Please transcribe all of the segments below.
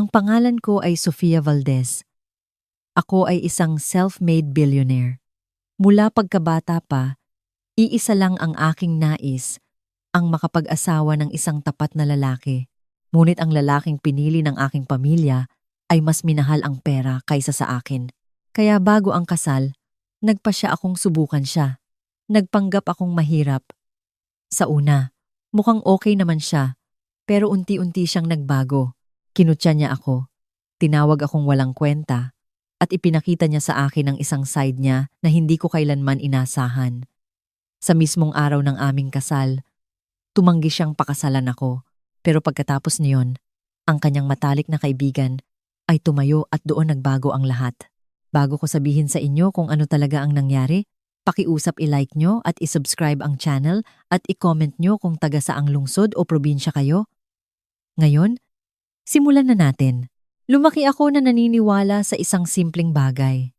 Ang pangalan ko ay Sofia Valdez. Ako ay isang self-made billionaire. Mula pagkabata pa, iisa lang ang aking nais, ang makapag-asawa ng isang tapat na lalaki. Ngunit ang lalaking pinili ng aking pamilya ay mas minahal ang pera kaysa sa akin. Kaya bago ang kasal, nagpasya akong subukan siya. Nagpanggap akong mahirap. Sa una, mukhang okay naman siya, pero unti-unti siyang nagbago. Kinutya niya ako, tinawag akong walang kwenta, at ipinakita niya sa akin ang isang side niya na hindi ko kailanman inasahan. Sa mismong araw ng aming kasal, tumanggi siyang pakasalan ako, pero pagkatapos niyon, ang kanyang matalik na kaibigan ay tumayo at doon nagbago ang lahat. Bago ko sabihin sa inyo kung ano talaga ang nangyari, pakiusap i-like nyo at i-subscribe ang channel at i-comment nyo kung taga saang lungsod o probinsya kayo. Ngayon, simulan na natin. Lumaki ako na naniniwala sa isang simpleng bagay.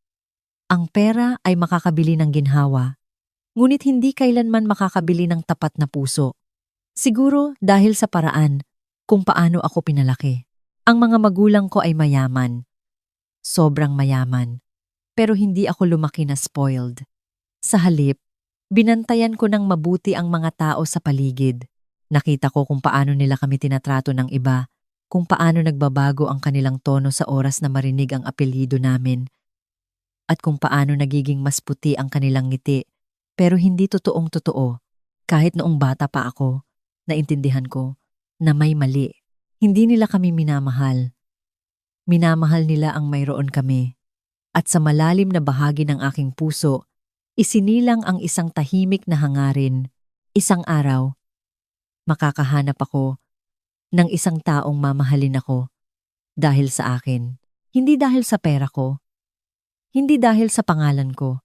Ang pera ay makakabili ng ginhawa, ngunit hindi kailanman makakabili ng tapat na puso. Siguro dahil sa paraan kung paano ako pinalaki. Ang mga magulang ko ay mayaman. Sobrang mayaman. Pero hindi ako lumaki na spoiled. Sa halip, binantayan ko ng mabuti ang mga tao sa paligid. Nakita ko kung paano nila kami tinatrato ng iba, kung paano nagbabago ang kanilang tono sa oras na marinig ang apelyido namin, at kung paano nagiging mas puti ang kanilang ngiti, pero hindi totoong totoo. Kahit noong bata pa ako, naintindihan ko na may mali. Hindi nila kami minamahal. Minamahal nila ang mayroon kami. At sa malalim na bahagi ng aking puso, isinilang ang isang tahimik na hangarin. Isang araw, makakahanap ako ng isang taong mamahalin ako dahil sa akin. Hindi dahil sa pera ko, hindi dahil sa pangalan ko,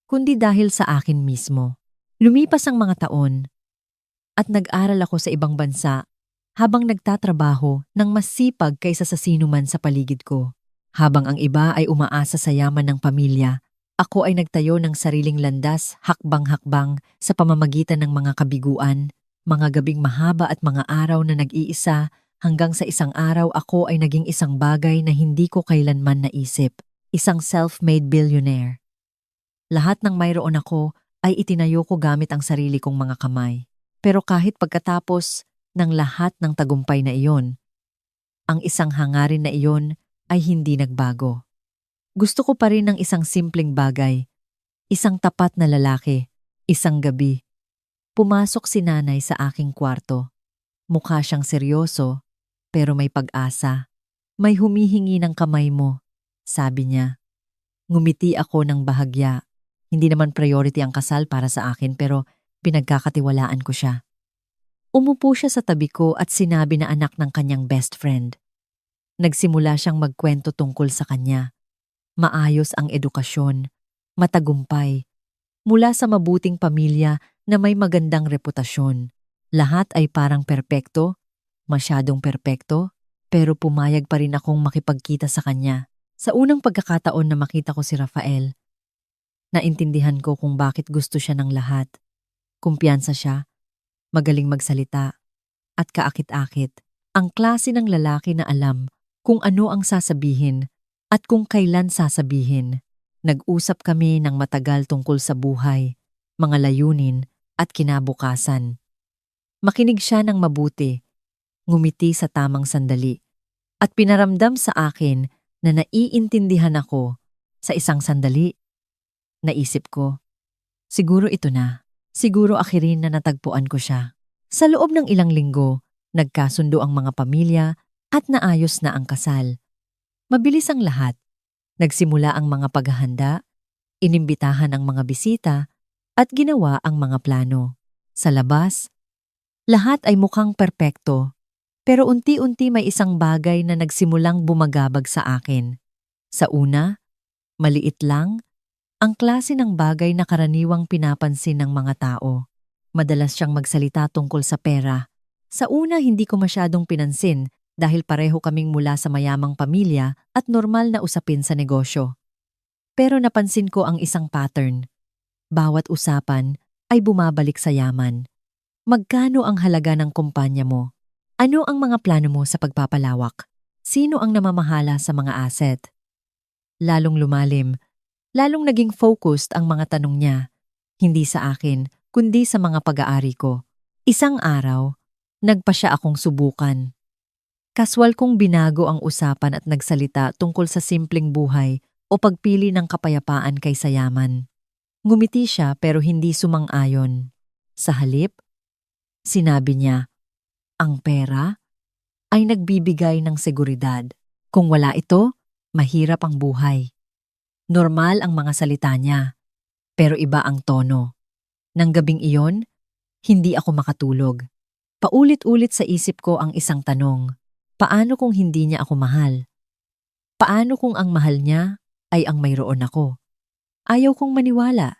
kundi dahil sa akin mismo. Lumipas ang mga taon at nag-aral ako sa ibang bansa habang nagtatrabaho ng mas sipag kaysa sa sinuman sa paligid ko. Habang ang iba ay umaasa sa yaman ng pamilya, ako ay nagtayo ng sariling landas, hakbang-hakbang sa pamamagitan ng mga kabiguan, mga gabing mahaba at mga araw na nag-iisa, hanggang sa isang araw ako ay naging isang bagay na hindi ko kailanman naisip. Isang self-made billionaire. Lahat ng mayroon ako ay itinayo ko gamit ang sarili kong mga kamay. Pero kahit pagkatapos ng lahat ng tagumpay na iyon, ang isang hangarin na iyon ay hindi nagbago. Gusto ko pa rin ng isang simpleng bagay, isang tapat na lalaki. Isang gabi, pumasok si nanay sa aking kwarto. Mukha siyang seryoso, pero may pag-asa. May humihingi ng kamay mo, sabi niya. Ngumiti ako ng bahagya. Hindi naman priority ang kasal para sa akin, pero pinagkakatiwalaan ko siya. Umupo siya sa tabi ko at sinabi na anak ng kanyang best friend. Nagsimula siyang magkwento tungkol sa kanya. Maayos ang edukasyon, matagumpay, mula sa mabuting pamilya na may magandang reputasyon. Lahat ay parang perpekto, masyadong perpekto, pero pumayag pa rin akong makipagkita sa kanya. Sa unang pagkakataon na makita ko si Rafael, naintindihan ko kung bakit gusto siya ng lahat. Kumpiyansa siya, magaling magsalita, at kaakit-akit. Ang klase ng lalaki na alam kung ano ang sasabihin at kung kailan sasabihin. Nag-usap kami ng matagal tungkol sa buhay, mga layunin at kinabukasan. Makinig siya ng mabuti, ngumiti sa tamang sandali, at pinaramdam sa akin na naiintindihan ako. Sa isang sandali, naisip ko, siguro ito na. Siguro akhirin na natagpuan ko siya. Sa loob ng ilang linggo, nagkasundo ang mga pamilya at naayos na ang kasal. Mabilis ang lahat. Nagsimula ang mga paghahanda, inimbitahan ang mga bisita, at ginawa ang mga plano. Sa labas, lahat ay mukhang perpekto, pero unti-unti may isang bagay na nagsimulang bumagabag sa akin. Sa una, maliit lang, ang klase ng bagay na karaniwang pinapansin ng mga tao. Madalas siyang magsalita tungkol sa pera. Sa una hindi ko masyadong pinansin dahil pareho kaming mula sa mayamang pamilya at normal na usapin sa negosyo. Pero napansin ko ang isang pattern. Bawat usapan ay bumabalik sa yaman. Magkano ang halaga ng kumpanya mo? Ano ang mga plano mo sa pagpapalawak? Sino ang namamahala sa mga asset? Lalong lumalim, lalong naging focused ang mga tanong niya, hindi sa akin, kundi sa mga pag-aari ko. Isang araw, nagpa siya akong subukan. Kaswal kong binago ang usapan at nagsalita tungkol sa simpleng buhay o pagpili ng kapayapaan kaysa yaman. Ngumiti siya pero hindi sumang-ayon. Sa halip, sinabi niya, ang pera ay nagbibigay ng seguridad. Kung wala ito, mahirap ang buhay. Normal ang mga salita niya, pero iba ang tono. Nang gabing iyon, hindi ako makatulog. Paulit-ulit sa isip ko ang isang tanong. Paano kung hindi niya ako mahal? Paano kung ang mahal niya ay ang mayroon ako? Ayaw kong maniwala,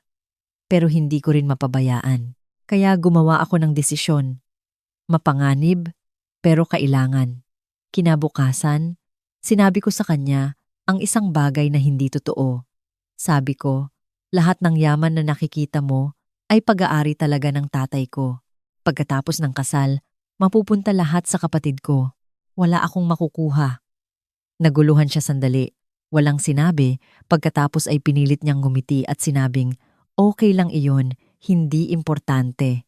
pero hindi ko rin mapabayaan. Kaya gumawa ako ng desisyon. Mapanganib, pero kailangan. Kinabukasan, sinabi ko sa kanya ang isang bagay na hindi totoo. Sabi ko, lahat ng yaman na nakikita mo ay pag-aari talaga ng tatay ko. Pagkatapos ng kasal, mapupunta lahat sa kapatid ko. Wala akong makukuha. Naguluhan siya sandali. Walang sinabi, pagkatapos ay pinilit niyang ngumiti at sinabing, okay lang iyon, hindi importante.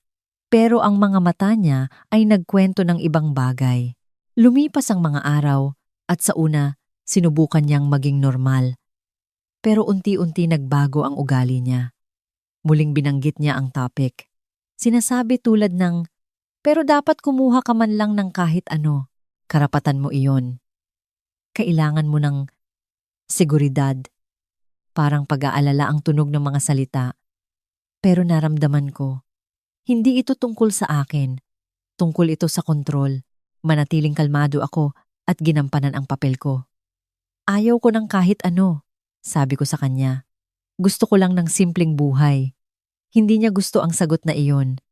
Pero ang mga mata niya ay nagkwento ng ibang bagay. Lumipas ang mga araw at sa una, sinubukan niyang maging normal. Pero unti-unti nagbago ang ugali niya. Muling binanggit niya ang topic. Sinasabi tulad ng, pero dapat kumuha ka man lang ng kahit ano. Karapatan mo iyon. Kailangan mo ng seguridad. Parang pag-aalala ang tunog ng mga salita. Pero naramdaman ko, hindi ito tungkol sa akin. Tungkol ito sa kontrol. Manatiling kalmado ako at ginampanan ang papel ko. Ayaw ko ng kahit ano, sabi ko sa kanya. Gusto ko lang ng simpleng buhay. Hindi niya gusto ang sagot na iyon.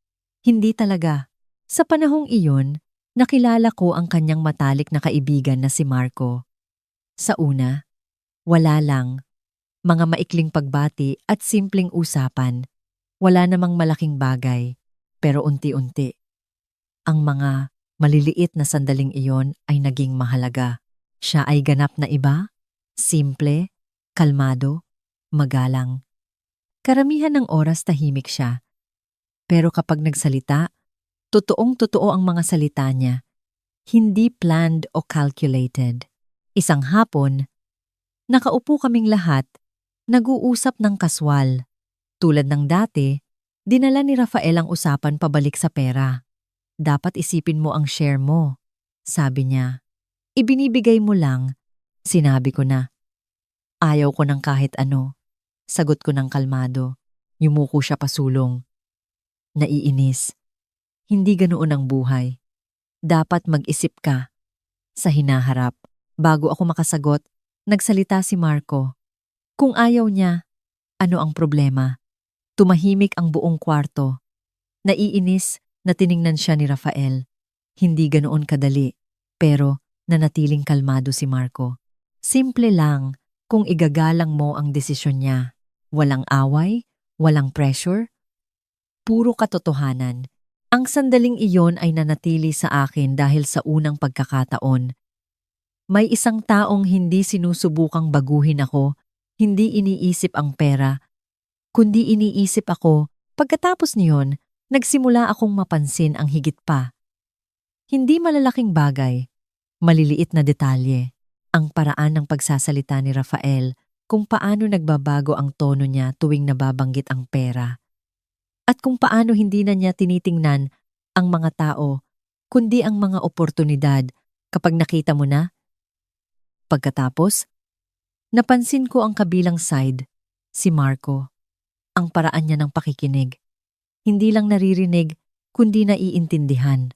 Hindi talaga. Sa panahong iyon, nakilala ko ang kanyang matalik na kaibigan na si Marco. Sa una, wala lang. Mga maikling pagbati at simpleng usapan. Wala namang malaking bagay. Pero unti-unti, ang mga maliliit na sandaling iyon ay naging mahalaga. Siya ay ganap na iba, simple, kalmado, magalang. Karamihan ng oras tahimik siya. Pero kapag nagsalita, totoong-totoo ang mga salita niya. Hindi planned o calculated. Isang hapon, nakaupo kaming lahat, nag-uusap ng kaswal. Tulad ng dati, dinala ni Rafael ang usapan pabalik sa pera. Dapat isipin mo ang share mo, sabi niya. Ibinibigay mo lang, sinabi ko na. Ayaw ko ng kahit ano, sagot ko ng kalmado. Yumuko siya pasulong. Naiinis. Hindi ganoon ang buhay. Dapat mag-isip ka. Sa hinaharap, bago ako makasagot, nagsalita si Marco. Kung ayaw niya, ano ang problema? Tumahimik ang buong kwarto. Naiinis na tiningnan siya ni Rafael. Hindi ganoon kadali, pero nanatiling kalmado si Marco. Simple lang kung igagalang mo ang desisyon niya. Walang away, walang pressure, puro katotohanan. Ang sandaling iyon ay nanatili sa akin dahil sa unang pagkakataon. May isang taong hindi sinusubukang baguhin ako, hindi iniisip ang pera, kundi iniisip ako. Pagkatapos niyon, nagsimula akong mapansin ang higit pa. Hindi malalaking bagay, maliliit na detalye. Ang paraan ng pagsasalita ni Rafael, kung paano nagbabago ang tono niya tuwing nababanggit ang pera. At kung paano hindi na niya tinitingnan ang mga tao, kundi ang mga oportunidad kapag nakita mo na. Pagkatapos, napansin ko ang kabilang side, si Marco. Ang paraan niya ng pakikinig. Hindi lang naririnig, kundi naiintindihan.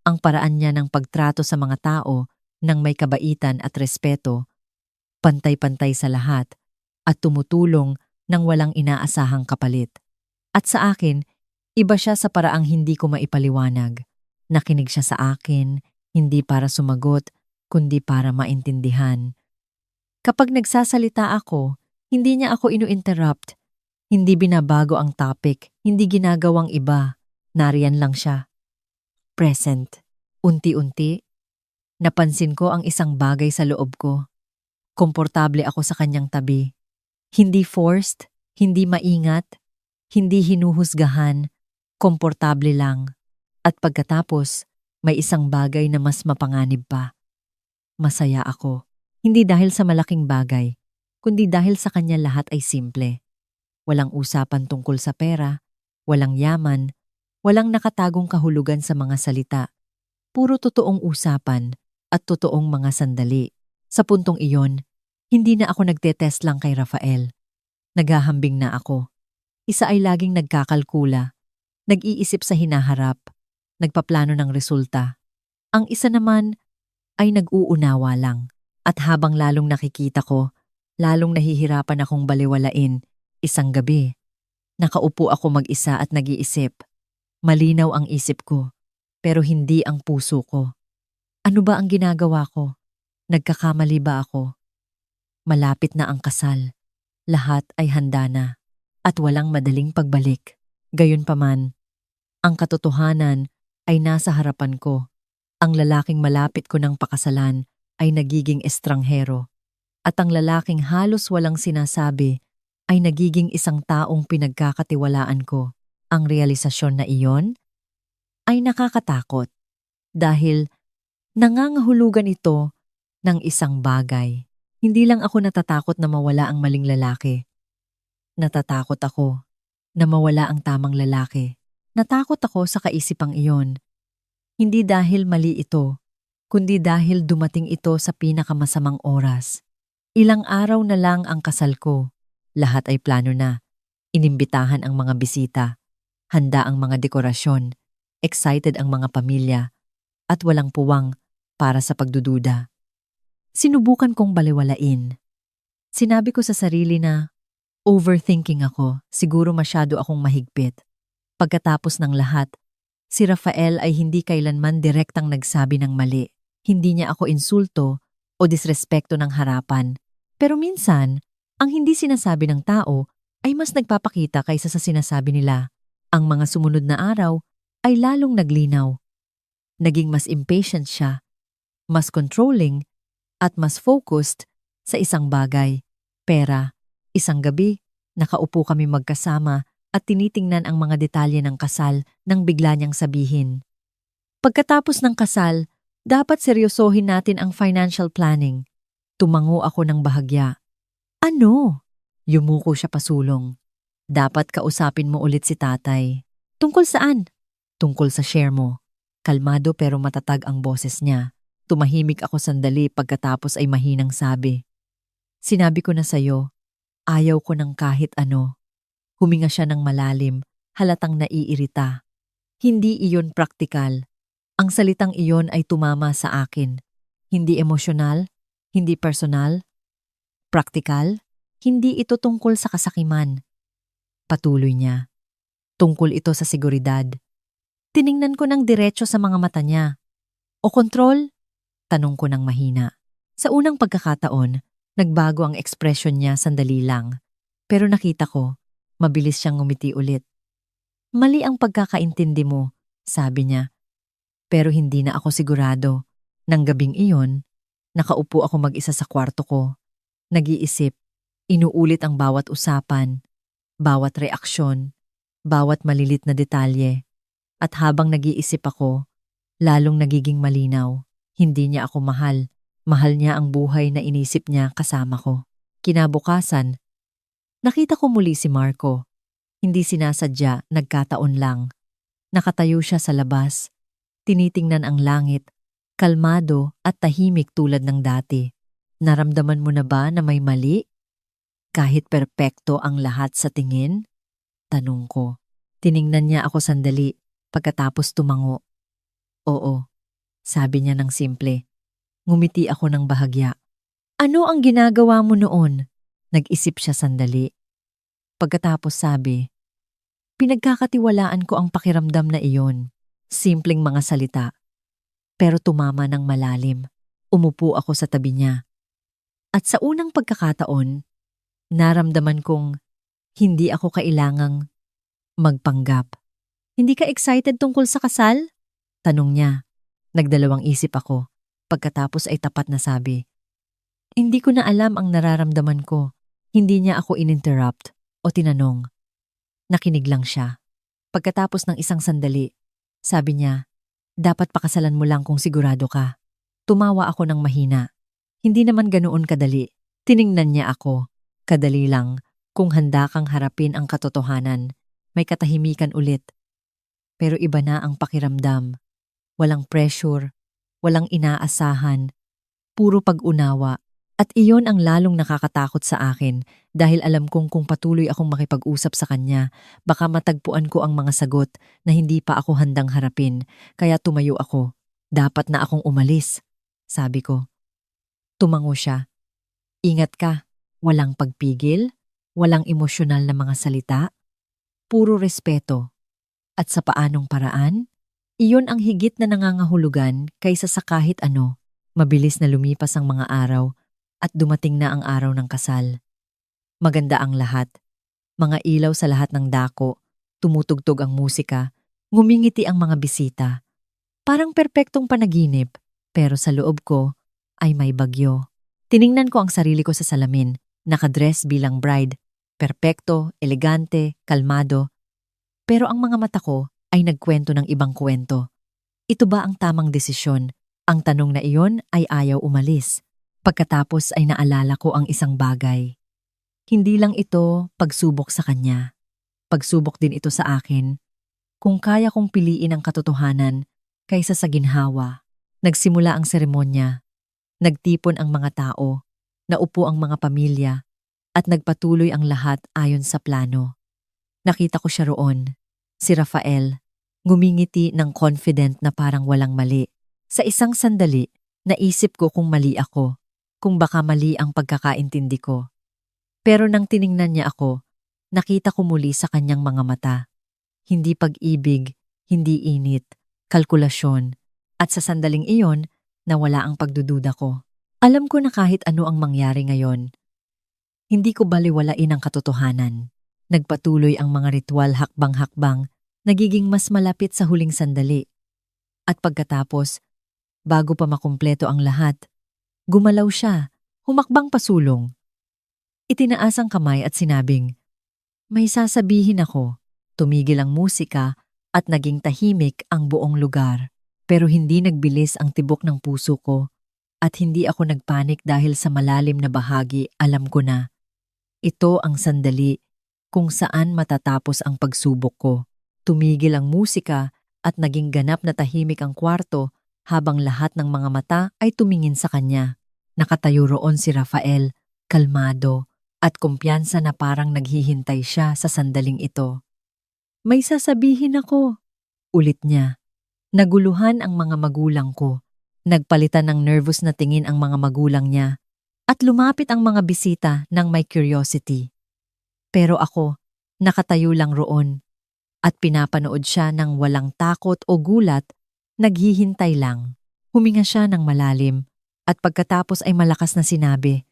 Ang paraan niya ng pagtrato sa mga tao ng may kabaitan at respeto, pantay-pantay sa lahat, at tumutulong nang walang inaasahang kapalit. At sa akin, iba siya sa paraang hindi ko maipaliwanag. Nakinig siya sa akin, hindi para sumagot, kundi para maintindihan. Kapag nagsasalita ako, hindi niya ako inu-interrupt. Hindi binabago ang topic, hindi ginagawang iba. Nariyan lang siya. Present. Unti-unti, Napansin ko ang isang bagay sa loob ko. Komportable ako sa kanyang tabi. Hindi forced, hindi maingat, hindi hinuhusgahan, komportable lang. At pagkatapos, may isang bagay na mas mapanganib pa. Masaya ako. Hindi dahil sa malaking bagay, kundi dahil sa kanya lahat ay simple. Walang usapan tungkol sa pera, walang yaman, walang nakatagong kahulugan sa mga salita. Puro totoong usapan at totoong mga sandali. Sa puntong iyon, hindi na ako nagtetest lang kay Rafael. Naghahambing na ako. Isa ay laging nagkakalkula, nag-iisip sa hinaharap, nagpaplano ng resulta. Ang isa naman ay nag-uunawa lang. At habang lalong nakikita ko, lalong nahihirapan akong baliwalain. Isang gabi, nakaupo ako mag-isa at nag-iisip. Malinaw ang isip ko, pero hindi ang puso ko. Ano ba ang ginagawa ko? Nagkakamali ba ako? Malapit na ang kasal. Lahat ay handa na. At walang madaling pagbalik. Gayunpaman, ang katotohanan ay nasa harapan ko. Ang lalaking malapit ko ng pakasalan ay nagiging estranghero. At ang lalaking halos walang sinasabi ay nagiging isang taong pinagkakatiwalaan ko. Ang realisasyon na iyon ay nakakatakot dahil nangangahulugan ito ng isang bagay. Hindi lang ako natatakot na mawala ang maling lalaki. Natatakot ako na mawala ang tamang lalaki. Natakot ako sa kaisipang iyon. Hindi dahil mali ito, kundi dahil dumating ito sa pinakamasamang oras. Ilang araw na lang ang kasal ko. Lahat ay plano na. Inimbitahan ang mga bisita. Handa ang mga dekorasyon. Excited ang mga pamilya. At walang puwang para sa pagdududa. Sinubukan kong baliwalain. Sinabi ko sa sarili na overthinking ako, siguro masyado akong mahigpit. Pagkatapos ng lahat, si Rafael ay hindi kailanman direktang nagsabi ng mali. Hindi niya ako insulto o disrespekto ng harapan. Pero minsan, ang hindi sinasabi ng tao ay mas nagpapakita kaysa sa sinasabi nila. Ang mga sumunod na araw ay lalong naglinaw. Naging mas impatient siya, mas controlling, at mas focused sa isang bagay. Pera. Isang gabi, nakaupo kami magkasama at tinitingnan ang mga detalye ng kasal nang bigla niyang sabihin. Pagkatapos ng kasal, dapat seryosohin natin ang financial planning. Tumango ako ng bahagya. Ano? Yumuko siya pasulong. Dapat kausapin mo ulit si tatay. Tungkol saan? Tungkol sa share mo. Kalmado pero matatag ang boses niya. Tumahimik ako sandali pagkatapos ay mahinang sabi. Sinabi ko na sa'yo, ayaw ko ng kahit ano. Huminga siya ng malalim, halatang naiirita. Hindi iyon praktikal. Ang salitang iyon ay tumama sa akin. Hindi emosyonal, hindi personal, praktikal, hindi ito tungkol sa kasakiman. Patuloy niya. Tungkol ito sa seguridad. Tiningnan ko ng diretso sa mga mata niya. O kontrol? Tanong ko ng mahina. Sa unang pagkakataon, nagbago ang ekspresyon niya sandali lang. Pero nakita ko, mabilis siyang ngumiti ulit. Mali ang pagkakaintindi mo, sabi niya. Pero hindi na ako sigurado. Nang gabing iyon, nakaupo ako mag-isa sa kwarto ko. Nag-iisip, inuulit ang bawat usapan, bawat reaksyon, bawat malilit na detalye. At habang nag-iisip ako, lalong nagiging malinaw. Hindi niya ako mahal. Mahal niya ang buhay na inisip niya kasama ko. Kinabukasan, nakita ko muli si Marco. Hindi sinasadya, nagkataon lang. Nakatayo siya sa labas. Tinitingnan ang langit, kalmado at tahimik tulad ng dati. Naramdaman mo na ba na may mali? Kahit perpekto ang lahat sa tingin? Tanong ko. Tiningnan niya ako sandali, pagkatapos tumango. Oo, sabi niya ng simple. Ngumiti ako ng bahagya. Ano ang ginagawa mo noon? Nag-isip siya sandali. Pagkatapos sabi, pinagkakatiwalaan ko ang pakiramdam na iyon. Simpleng mga salita. Pero tumama ng malalim. Umupo ako sa tabi niya. At sa unang pagkakataon, naramdaman kong hindi ako kailangang magpanggap. Hindi ka excited tungkol sa kasal? Tanong niya. Nagdalawang isip ako. Pagkatapos ay tapat na sabi, hindi ko na alam ang nararamdaman ko. Hindi niya ako ininterrupt o tinanong. Nakinig lang siya. Pagkatapos ng isang sandali, sabi niya, dapat pakasalan mo lang kung sigurado ka. Tumawa ako ng mahina. Hindi naman ganoon kadali. Tiningnan niya ako. Kadali lang. Kung handa kang harapin ang katotohanan, may katahimikan ulit. Pero iba na ang pakiramdam. Walang pressure, walang inaasahan, puro pag-unawa. At iyon ang lalong nakakatakot sa akin dahil alam kong kung patuloy akong makipag-usap sa kanya, baka matagpuan ko ang mga sagot na hindi pa ako handang harapin. Kaya tumayo ako. Dapat na akong umalis, sabi ko. Tumango siya. Ingat ka. Walang pagpigil, walang emosyonal na mga salita, puro respeto. At sa paanong paraan, iyon ang higit na nangangahulugan kaysa sa kahit ano. Mabilis na lumipas ang mga araw at dumating na ang araw ng kasal. Maganda ang lahat. Mga ilaw sa lahat ng dako, tumutugtog ang musika, ngumingiti ang mga bisita. Parang perpektong panaginip, pero sa loob ko ay may bagyo. Tiningnan ko ang sarili ko sa salamin, nakadress bilang bride, perpekto, elegante, kalmado. Pero ang mga mata ko ay nagkwento ng ibang kwento. Ito ba ang tamang desisyon? Ang tanong na iyon ay ayaw umalis. Pagkatapos ay naalala ko ang isang bagay. Hindi lang ito pagsubok sa kanya. Pagsubok din ito sa akin. Kung kaya kong piliin ang katotohanan kaysa sa ginhawa. Nagsimula ang seremonya. Nagtipon ang mga tao. Naupo ang mga pamilya. At nagpatuloy ang lahat ayon sa plano. Nakita ko siya roon. Si Rafael. Ngumingiti ng confident na parang walang mali. Sa isang sandali, naisip ko kung mali ako. Kung baka mali ang pagkakaintindi ko. Pero nang tiningnan niya ako, nakita ko muli sa kanyang mga mata. Hindi pag-ibig, hindi init, kalkulasyon, at sa sandaling iyon, nawala ang pagdududa ko. Alam ko na kahit ano ang mangyari ngayon, hindi ko baliwalain ang katotohanan. Nagpatuloy ang mga ritual hakbang-hakbang, nagiging mas malapit sa huling sandali. At pagkatapos, bago pa makumpleto ang lahat, gumalaw siya, humakbang pasulong. Itinaas ang kamay at sinabing, may sasabihin ako. Tumigil ang musika at naging tahimik ang buong lugar. Pero hindi nagbilis ang tibok ng puso ko at hindi ako nagpanik dahil sa malalim na bahagi alam ko na. Ito ang sandali kung saan matatapos ang pagsubok ko. Tumigil ang musika at naging ganap na tahimik ang kwarto habang lahat ng mga mata ay tumingin sa kanya. Nakatayo roon si Rafael, kalmado, at kumpiyansa na parang naghihintay siya sa sandaling ito. May sasabihin ako, ulit niya. Naguluhan ang mga magulang ko. Nagpalitan ng nervous na tingin ang mga magulang niya at lumapit ang mga bisita ng may curiosity. Pero ako, nakatayo lang roon at pinapanood siya ng walang takot o gulat, naghihintay lang. Huminga siya ng malalim at pagkatapos ay malakas na sinabi,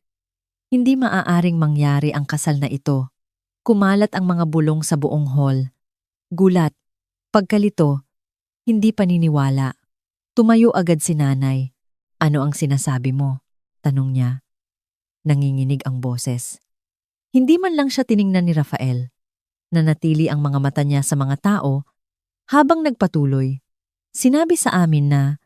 hindi maaaring mangyari ang kasal na ito. Kumalat ang mga bulong sa buong hall. Gulat, pagkalito, hindi paniniwala. Tumayo agad si nanay. Ano ang sinasabi mo? Tanong niya. Nanginginig ang boses. Hindi man lang siya tiningnan ni Rafael. Nanatili ang mga mata niya sa mga tao habang nagpatuloy. Sinabi sa amin na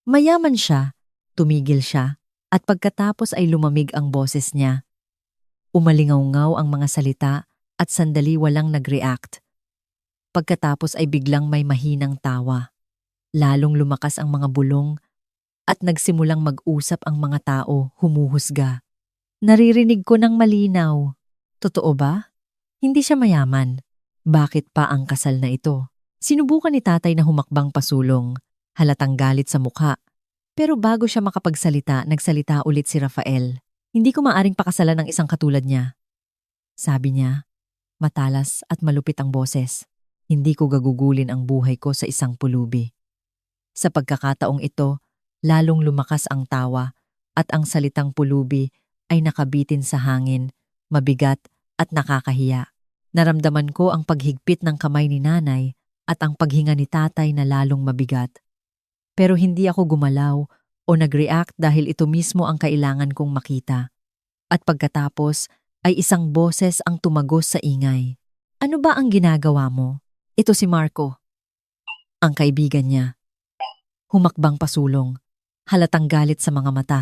mayaman siya, tumigil siya, at pagkatapos ay lumamig ang boses niya. Umalingaw-ngaw ang mga salita at sandali walang nag-react. Pagkatapos ay biglang may mahinang tawa. Lalong lumakas ang mga bulong at nagsimulang mag-usap ang mga tao, humuhusga. Naririnig ko ng malinaw. Totoo ba? Hindi siya mayaman. Bakit pa ang kasal na ito? Sinubukan ni tatay na humakbang pasulong, halatang galit sa mukha. Pero bago siya makapagsalita, nagsalita ulit si Rafael. Hindi ko maaring pakasalan ng isang katulad niya. Sabi niya, matalas at malupit ang boses. Hindi ko gagugulin ang buhay ko sa isang pulubi. Sa pagkakataong ito, lalong lumakas ang tawa at ang salitang pulubi ay nakabitin sa hangin, mabigat at nakakahiya. Naramdaman ko ang paghigpit ng kamay ni nanay at ang paghinga ni tatay na lalong mabigat. Pero hindi ako gumalaw o nag-react dahil ito mismo ang kailangan kong makita. At pagkatapos ay isang boses ang tumagos sa ingay. Ano ba ang ginagawa mo? Ito si Marco, ang kaibigan niya. Humakbang pasulong. Halatang galit sa mga mata.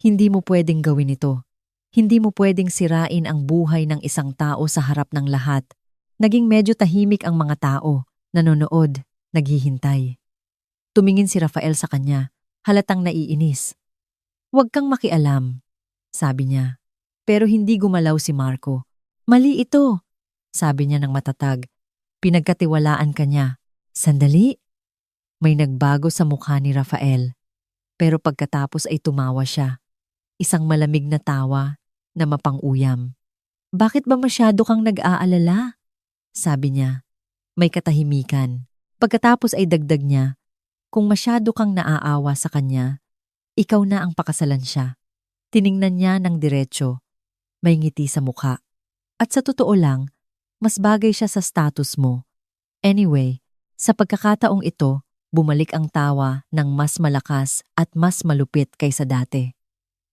Hindi mo pwedeng gawin ito. Hindi mo pwedeng sirain ang buhay ng isang tao sa harap ng lahat. Naging medyo tahimik ang mga tao, nanonood, naghihintay. Tumingin si Rafael sa kanya, halatang naiinis. Huwag kang makialam, sabi niya. Pero hindi gumalaw si Marco. Mali ito, sabi niya ng matatag. Pinagkatiwalaan ka niya. Sandali. May nagbago sa mukha ni Rafael. Pero pagkatapos ay tumawa siya. Isang malamig na tawa na mapang-uyam. Bakit ba masyado kang nag-aalala? Sabi niya. May katahimikan. Pagkatapos ay dagdag niya, kung masyado kang naaawa sa kanya, ikaw na ang pakasalan siya. Tiningnan niya ng diretso. May ngiti sa mukha. At sa totoo lang, mas bagay siya sa status mo. Anyway, sa pagkakataong ito, bumalik ang tawa ng mas malakas at mas malupit kaysa dati.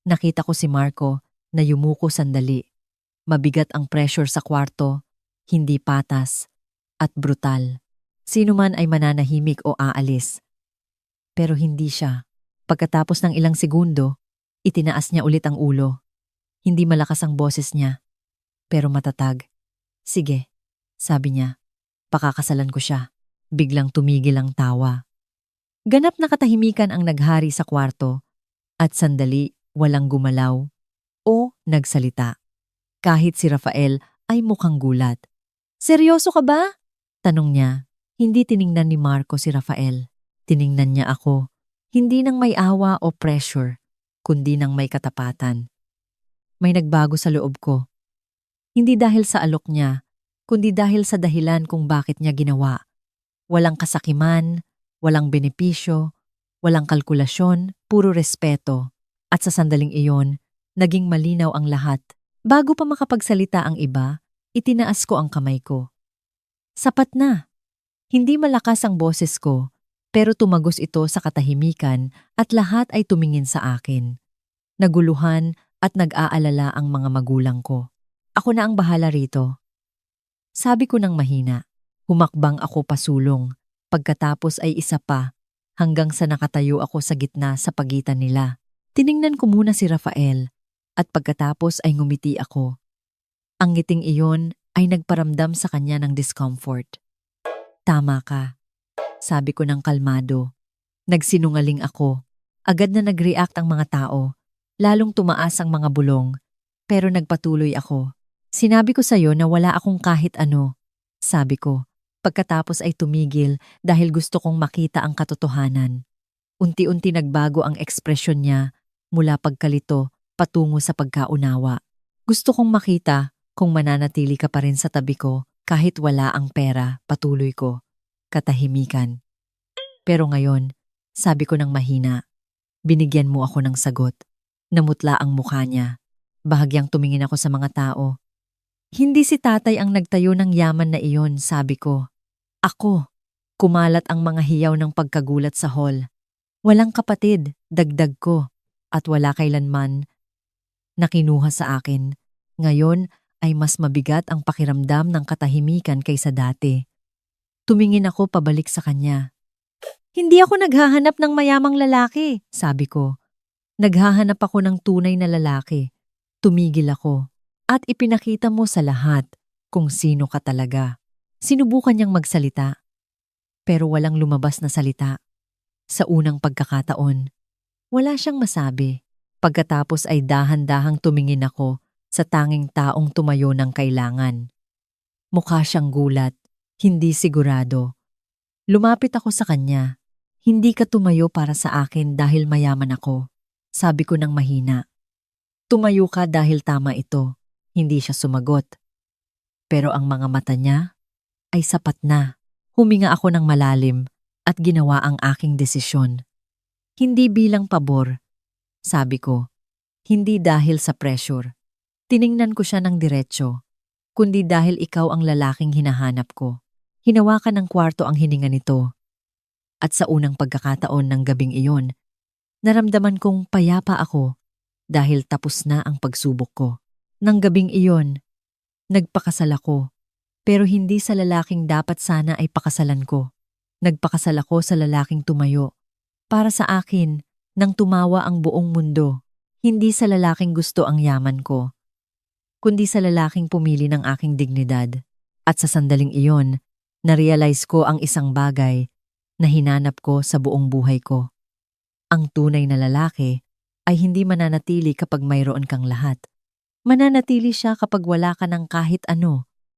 Nakita ko si Marco na yumuko sandali. Mabigat ang pressure sa kwarto, hindi patas, at brutal. Sino man ay mananahimik o aalis. Pero hindi siya. Pagkatapos ng ilang segundo, itinaas niya ulit ang ulo. Hindi malakas ang boses niya, pero matatag. Sige, sabi niya. Pakakasalan ko siya. Biglang tumigil ang tawa. Ganap na katahimikan ang naghari sa kwarto at sandali walang gumalaw o nagsalita. Kahit si Rafael ay mukhang gulat. Seryoso ka ba? Tanong niya. Hindi tiningnan ni Marco si Rafael. Tiningnan niya ako. Hindi nang may awa o pressure, kundi nang may katapatan. May nagbago sa loob ko. Hindi dahil sa alok niya, kundi dahil sa dahilan kung bakit niya ginawa. Walang kasakiman, walang benepisyo, walang kalkulasyon, puro respeto. At sa sandaling iyon, naging malinaw ang lahat. Bago pa makapagsalita ang iba, itinaas ko ang kamay ko. Sapat na. Hindi malakas ang boses ko, pero tumagos ito sa katahimikan at lahat ay tumingin sa akin. Naguluhan at nag-aalala ang mga magulang ko. Ako na ang bahala rito. Sabi ko ng mahina. Humakbang ako pasulong. Pagkatapos ay isa pa, hanggang sa nakatayo ako sa gitna sa pagitan nila. Tiningnan ko muna si Rafael, at pagkatapos ay ngumiti ako. Ang ngiting iyon ay nagparamdam sa kanya ng discomfort. Tama ka, sabi ko ng kalmado. Nagsinungaling ako. Agad na nag-react ang mga tao, lalong tumaas ang mga bulong, pero nagpatuloy ako. Sinabi ko sa'yo na wala akong kahit ano, sabi ko. Pagkatapos ay tumigil dahil gusto kong makita ang katotohanan. Unti-unti nagbago ang ekspresyon niya mula pagkalito patungo sa pagkaunawa. Gusto kong makita kung mananatili ka pa rin sa tabi ko kahit wala ang pera, patuloy ko. Katahimikan. Pero ngayon, sabi ko ng mahina, binigyan mo ako ng sagot. Namutla ang mukha niya. Bahagyang tumingin ako sa mga tao. Hindi si tatay ang nagtayo ng yaman na iyon, sabi ko. Ako. Kumalat ang mga hiyaw ng pagkagulat sa hall. Walang kapatid, dagdag ko, at wala kailanman na kinuha sa akin. Ngayon ay mas mabigat ang pakiramdam ng katahimikan kaysa dati. Tumingin ako pabalik sa kanya. Hindi ako naghahanap ng mayamang lalaki, sabi ko. Naghahanap ako ng tunay na lalaki. Tumigil ako at ipinakita mo sa lahat kung sino ka talaga. Sinubukan niyang magsalita, pero walang lumabas na salita. Sa unang pagkakataon, wala siyang masabi. Pagkatapos ay dahan-dahang tumingin ako sa tanging taong tumayo ng kailangan. Mukha siyang gulat, hindi sigurado. Lumapit ako sa kanya. Hindi ka tumayo para sa akin dahil mayaman ako, sabi ko ng mahina. Tumayo ka dahil tama ito. Hindi siya sumagot. Pero ang mga mata niya ay sapat na. Huminga ako ng malalim at ginawa ang aking desisyon. Hindi bilang pabor, sabi ko. Hindi dahil sa pressure. Tiningnan ko siya ng diretso, kundi dahil ikaw ang lalaking hinahanap ko. Hinawakan ng kwarto ang hininga nito. At sa unang pagkakataon ng gabing iyon, Naramdaman kong payapa ako dahil tapos na ang pagsubok ko. Nang gabing iyon, nagpakasal ako. Pero hindi sa lalaking dapat sana ay pakasalan ko. Nagpakasal ako sa lalaking tumayo. Para sa akin, nang tumawa ang buong mundo. Hindi sa lalaking gusto ang yaman ko, kundi sa lalaking pumili ng aking dignidad. At sa sandaling iyon, na-realize ko ang isang bagay na hinanap ko sa buong buhay ko. Ang tunay na lalaki ay hindi mananatili kapag mayroon kang lahat. Mananatili siya kapag wala ka ng kahit ano.